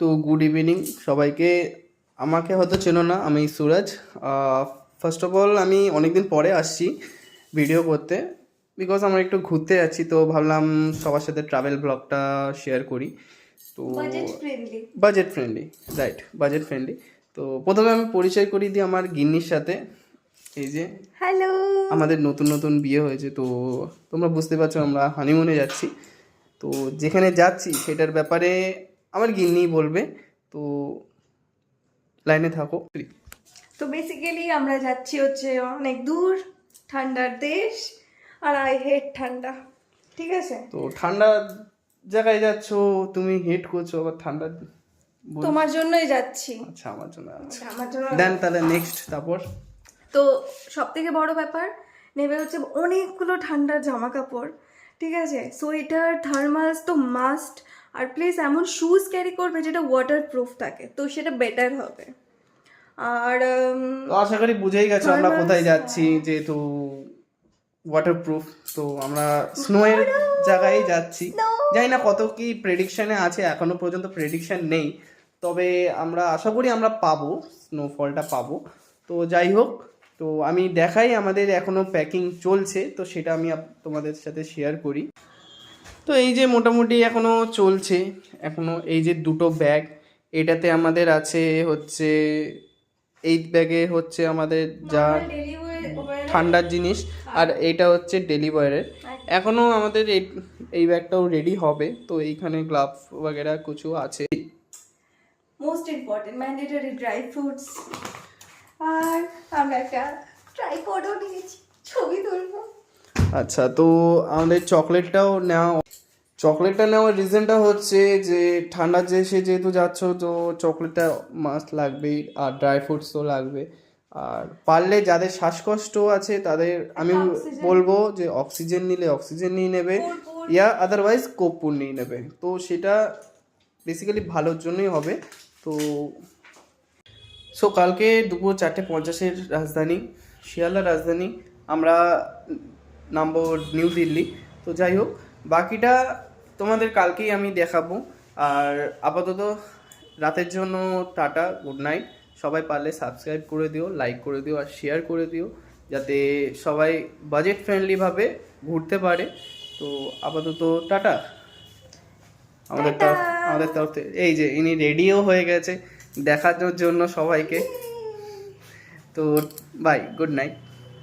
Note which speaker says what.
Speaker 1: তো good evening সবাইকে। আমাকে হয়তো চেনো না, আমি সুরজ। ফার্স্ট অফ অল আমি অনেকদিন পরে আসছি ভিডিও করতে, বিকজ আমরা একটু ঘুরতে যাচ্ছি, তো ভাবলাম সবার সাথে ট্রাভেল ব্লগটা শেয়ার করি। তো budget friendly, right, budget friendly. তো প্রথমে আমি পরিচয় করিয়ে দিই আমার গিন্নির সাথে। এই যে
Speaker 2: হ্যালো,
Speaker 1: আমাদের নতুন নতুন বিয়ে হয়েছে, তো তোমরা বুঝতে পারছো আমরা হানিমুনে যাচ্ছি। তো যেখানে যাচ্ছি সেটার ব্যাপারে আমার গিন্নি বলবে, তো লাইনে থাকো।
Speaker 2: তো বেসিক্যালি আমরা যাচ্ছি হচ্ছে অনেক দূর ঠান্ডার দেশ, আর আই হেট ঠান্ডা। ঠিক আছে,
Speaker 1: তো ঠান্ডা জায়গায় যাচ্ছ, তুমি হেট করছো আবার ঠান্ডা
Speaker 2: তোমার জন্যই যাচ্ছি।
Speaker 1: আচ্ছা, আমার জন্য। আচ্ছা,
Speaker 2: আমার জন্য
Speaker 1: দেন তাহলে নেক্সট। তারপর
Speaker 2: তো সব থেকে বড় ব্যাপার নেবে হচ্ছে অনেকগুলো ঠান্ডার জামা কাপড়। ঠিক আছে, সোয়েটার, থার্মালস তো মাস্ট। আর প্লিজ এমন শুজ ক্যারি করবে যেটা ওয়াটার প্রুফ থাকে, তো সেটা বেটার হবে। আর
Speaker 1: তো আশা করি বুঝেই গেছো আমরা কোথায় যাচ্ছি, যেহেতু ওয়াটারপ্রুফ। তো আমরা স্নোয়ের জায়গায় যাচ্ছি। জানি না কত কি প্রেডিকশনে আছে, এখনো পর্যন্ত প্রেডিকশন নেই, তবে আমরা আশা করি আমরা পাবো, স্নোফলটা পাবো। তো যাই হোক, তো আমি দেখাই আমাদের এখনো প্যাকিং চলছে, তো সেটা আমি তোমাদের সাথে শেয়ার করি। তো এই যে মোটামুটি এখনো চলছে, এখনো এই যে দুটো ব্যাগ, এটাতে আমাদের আছে হচ্ছে 8 ব্যাগে হচ্ছে আমাদের যা ঠান্ডার জিনিস, আর এইটা হচ্ছে ডেলি ওয়্যারের। এখনও আমাদের এই ব্যাগটাও রেডি হবে, তো এইখানে গ্লাভ वगैरह কিছু আছে।
Speaker 2: Most important mandatory dry fruits. আর আমরা একটা ট্রাইপডও নিয়েছি, ছবি তুলবো।
Speaker 1: আচ্ছা, তো আমাদের চকলেটটা নেওয়ার রিজনটা হচ্ছে যে ঠান্ডার দেশে যেহেতু যাচ্ছ, তো চকলেটটা মাস্ট লাগবেই, আর ড্রাই ফ্রুটস তো লাগবে। আর পারলে যাদের শ্বাসকষ্ট আছে তাদের আমি বলবো যে অক্সিজেন নিলে অক্সিজেন নিয়ে নেবে, ইয়া আদারওয়াইজ কর্পূর নিয়ে নেবে। তো সেটা বেসিক্যালি ভালোর জন্যই হবে। তো কালকে দুপুর 4:50 রাজধানী, শিয়ালদা রাজধানী, আমরা নামবো নিউ দিল্লি। তো যাই হোক, বাকিটা তোমাদের কালকেই আমি দেখাবো। আর আপাতত রাতের জন্য টাটা, গুড নাইট। সবাই পারলে সাবস্ক্রাইব করে দিও, লাইক করে দিও, আর শেয়ার করে দিও, যাতে সবাই বাজেট ফ্রেন্ডলিভাবে ঘুরতে পারে। তো আপাতত টাটা আমাদের তরফ থেকে। এই যে ইনি রেডিও হয়ে গেছে দেখানোর জন্য সবাইকে। তো বাই, গুড নাইট।